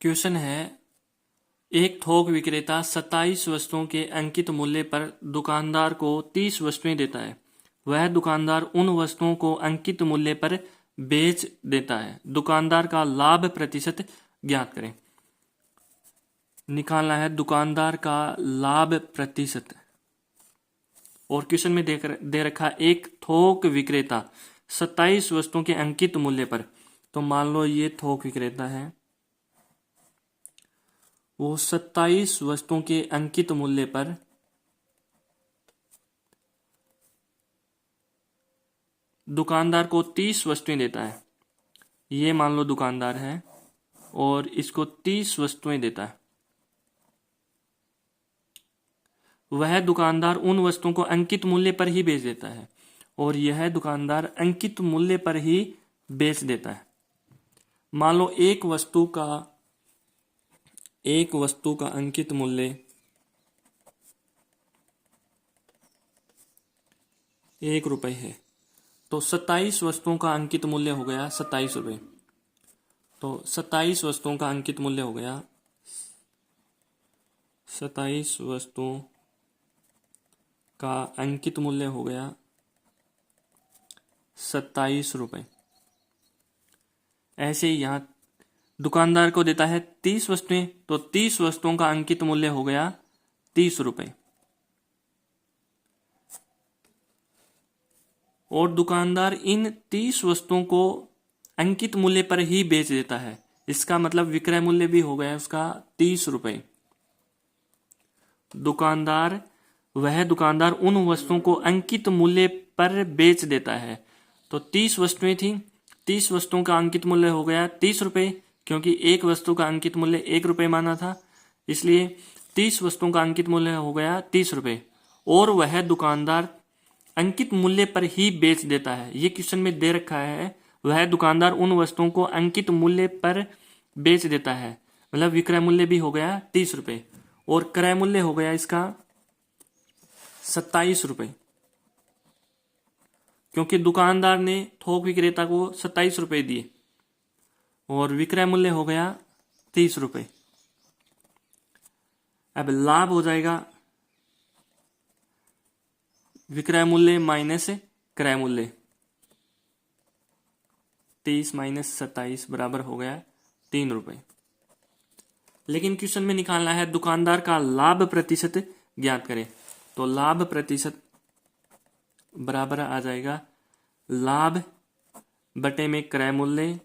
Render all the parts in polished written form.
Question है, एक थोक विक्रेता 27 वस्तुओं के अंकित मूल्य पर दुकानदार को 30 वस्तुएं देता है। वह दुकानदार उन वस्तुओं को अंकित मूल्य पर बेच देता है। दुकानदार का लाभ प्रतिशत ज्ञात करें। निकालना है दुकानदार का लाभ प्रतिशत। और क्वेश्चन में दे रखा एक थोक विक्रेता 27 वस्तुओं के अंकित मूल्य पर। तो मान लो ये थोक विक्रेता है, वो 27 वस्तुओं के अंकित मूल्य पर दुकानदार को 30 वस्तुएं देता है। ये मान लो दुकानदार है और इसको 30 वस्तुएं देता है। वह दुकानदार उन वस्तुओं को अंकित मूल्य पर ही बेच देता है और यह दुकानदार अंकित मूल्य पर ही बेच देता है। मान लो एक वस्तु का अंकित मूल्य 1 रुपए है, तो 27 वस्तुओं का अंकित मूल्य हो गया 27 रुपए। तो 27 वस्तुओं का अंकित मूल्य हो गया 27 वस्तुओं का अंकित मूल्य हो गया 27 रुपए। ऐसे ही यहां दुकानदार को देता है 30 वस्तुएं, तो 30 वस्तुओं का अंकित मूल्य हो गया 30 रुपए। और दुकानदार इन 30 वस्तुओं को अंकित मूल्य पर ही बेच देता है। इसका मतलब विक्रय मूल्य भी हो गया उसका 30 रुपए। वह दुकानदार उन वस्तुओं को अंकित मूल्य पर बेच देता है। तो 30 वस्तुएं थी, 30 वस्तुओं का अंकित मूल्य हो गया 30 रुपए, क्योंकि एक वस्तु का अंकित मूल्य 1 रुपए माना था, इसलिए 30 वस्तुओं का अंकित मूल्य हो गया 30 रुपए। और वह दुकानदार अंकित मूल्य पर ही बेच देता है। ये क्वेश्चन में दे रखा है, वह दुकानदार उन वस्तुओं को अंकित मूल्य पर बेच देता है, मतलब विक्रय मूल्य भी हो गया 30 रुपए और क्रय मूल्य हो गया इसका 27 रुपए, क्योंकि दुकानदार ने थोक विक्रेता को 27 रुपए दिए और विक्रय मूल्य हो गया 30 रुपए। अब लाभ हो जाएगा विक्रय मूल्य माइनस क्रय मूल्य, 30 माइनस 27 बराबर हो गया 3 रुपए। लेकिन क्वेश्चन में निकालना है दुकानदार का लाभ प्रतिशत ज्ञात करें। तो लाभ प्रतिशत बराबर आ जाएगा लाभ बटे में क्रय मूल्य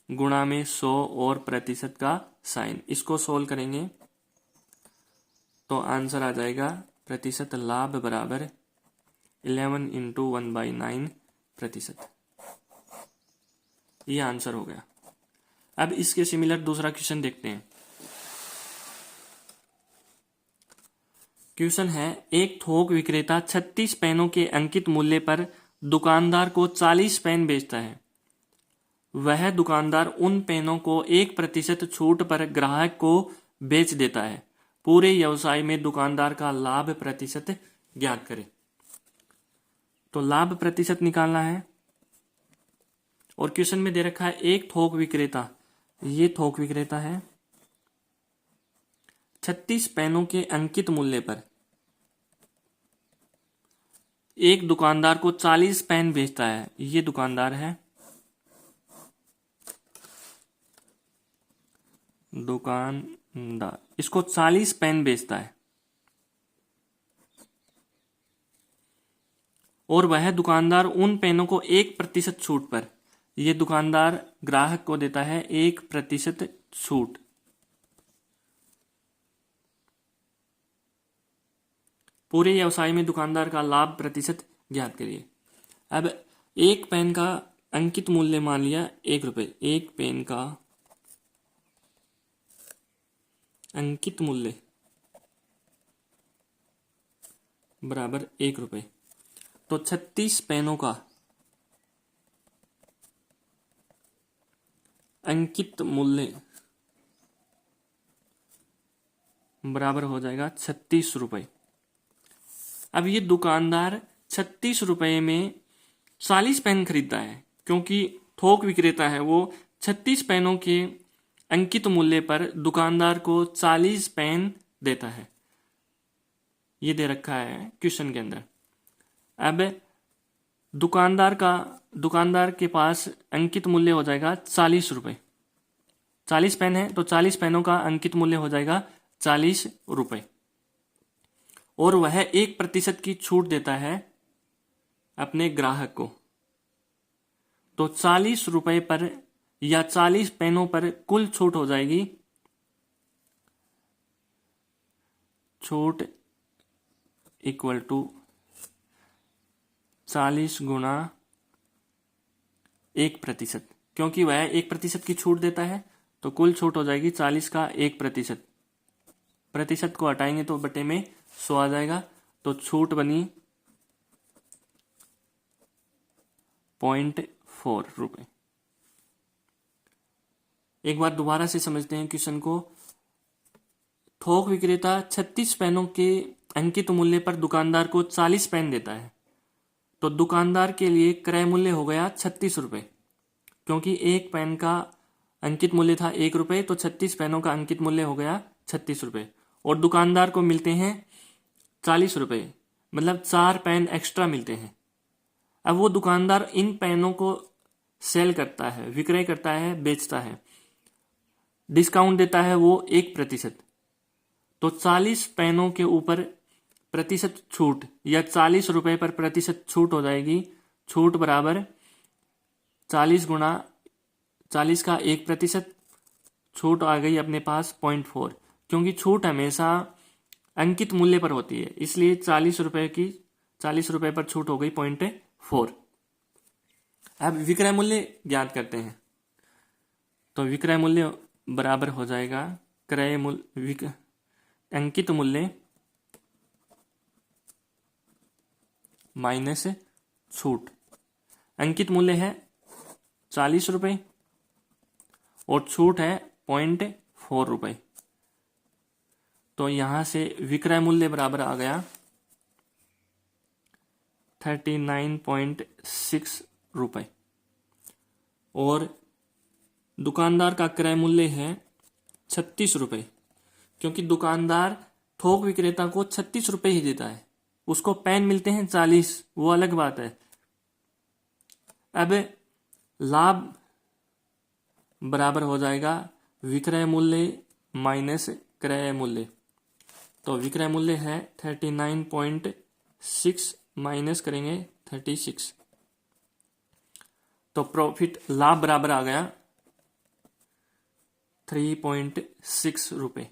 गुणा में 100 और प्रतिशत का साइन। इसको सोल्व करेंगे तो आंसर आ जाएगा प्रतिशत लाभ बराबर 11 इंटू 1/9 प्रतिशत। ये आंसर हो गया। अब इसके सिमिलर दूसरा क्वेश्चन देखते हैं। क्वेश्चन है, एक थोक विक्रेता 36 पेनों के अंकित मूल्य पर दुकानदार को 40 पेन बेचता है। वह दुकानदार उन पेनों को 1% छूट पर ग्राहक को बेच देता है। पूरे व्यवसाय में दुकानदार का लाभ प्रतिशत ज्ञात करें। तो लाभ प्रतिशत निकालना है और क्वेश्चन में दे रखा है एक थोक विक्रेता, ये थोक विक्रेता है, 36 पेनों के अंकित मूल्य पर एक दुकानदार को 40 पेन बेचता है। ये दुकानदार है, दुकानदार इसको 40 पेन बेचता है और वह दुकानदार उन पेनों को 1% छूट पर, यह दुकानदार ग्राहक को देता है 1% छूट। पूरे व्यवसाय में दुकानदार का लाभ प्रतिशत ज्ञात करिए। अब एक पेन का अंकित मूल्य मान लिया 1 रुपए। एक पेन का अंकित मूल्य बराबर 1 रुपए। तो 36 पेनों का अंकित मूल्य बराबर हो जाएगा 36 रुपए। अब ये दुकानदार 36 रुपए में 40 पेन खरीदता है, क्योंकि थोक विक्रेता है, वो 36 पेनों के अंकित मूल्य पर दुकानदार को 40 पेन देता है। ये दे रखा है क्वेश्चन के अंदर। अब दुकानदार के पास अंकित मूल्य हो जाएगा 40 रुपए। 40 पेन है तो 40 पेनों का अंकित मूल्य हो जाएगा 40 रुपए, और वह 1% की छूट देता है अपने ग्राहक को। तो 40 रुपए पर या 40 पेनों पर कुल छूट हो जाएगी, छूट इक्वल टू 40 गुना 1%। क्योंकि वह 1% की छूट देता है तो कुल छूट हो जाएगी 40 का 1%। प्रतिशत को हटाएंगे तो बटे में 100 आ जाएगा, तो छूट बनी 0.4 रुपए। एक बार दोबारा से समझते हैं क्वेश्चन को। थोक विक्रेता 36 पेनों के अंकित मूल्य पर दुकानदार को 40 पेन देता है, तो दुकानदार के लिए क्रय मूल्य हो गया 36 रुपए। क्योंकि एक पेन का अंकित मूल्य था 1 रुपए, तो 36 पेनों का अंकित मूल्य हो गया 36 रुपए, और दुकानदार को मिलते हैं 40 रुपए, मतलब 4 पेन एक्स्ट्रा मिलते हैं। अब वो दुकानदार इन पेनों को सेल करता है, विक्रय करता है, बेचता है, डिस्काउंट देता है वो 1%। तो 40 पेनों के ऊपर प्रतिशत छूट या 40 रुपए पर प्रतिशत छूट हो जाएगी। छूट बराबर 40 गुना 40 का 1%, छूट आ गई अपने पास 0.4। क्योंकि छूट हमेशा अंकित मूल्य पर होती है, इसलिए 40 रुपए पर छूट हो गई 0.4। अब विक्रय मूल्य ज्ञात करते हैं। तो विक्रय मूल्य बराबर हो जाएगा अंकित मूल्य माइनस छूट। अंकित मूल्य है 40 रुपए और छूट है 0.4 रुपए, तो यहां से विक्रय मूल्य बराबर आ गया 39.6 रुपए, और दुकानदार का क्रय मूल्य है 36 रुपए। क्योंकि दुकानदार थोक विक्रेता को 36 रुपए ही देता है, उसको पेन मिलते हैं 40, वो अलग बात है। अब लाभ बराबर हो जाएगा विक्रय मूल्य माइनस क्रय मूल्य। तो विक्रय मूल्य है 39.6 माइनस करेंगे 36, तो प्रॉफिट लाभ बराबर आ गया 3.6 रुपए।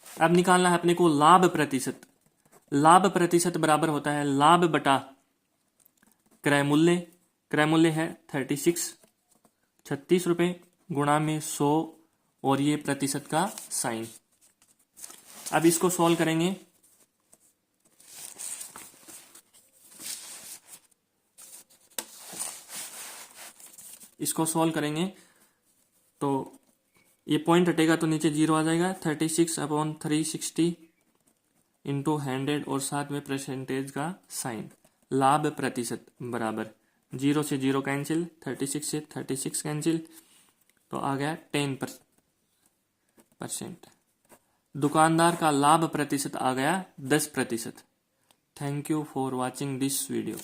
अब निकालना है अपने को लाभ प्रतिशत। लाभ प्रतिशत बराबर होता है लाभ बटा क्रय मूल्य। क्रय मूल्य है 36 रुपए गुणा में 100 और ये प्रतिशत का साइन। अब इसको सॉल्व करेंगे। तो ये पॉइंट हटेगा तो नीचे 0 आ जाएगा। 36/360 इंटू 100 और साथ में परसेंटेज का साइन। लाभ प्रतिशत बराबर 0 से 0 कैंसिल, 36 से 36 कैंसिल, तो आ गया 10%। दुकानदार का लाभ प्रतिशत आ गया 10%। Thank you for watching this video.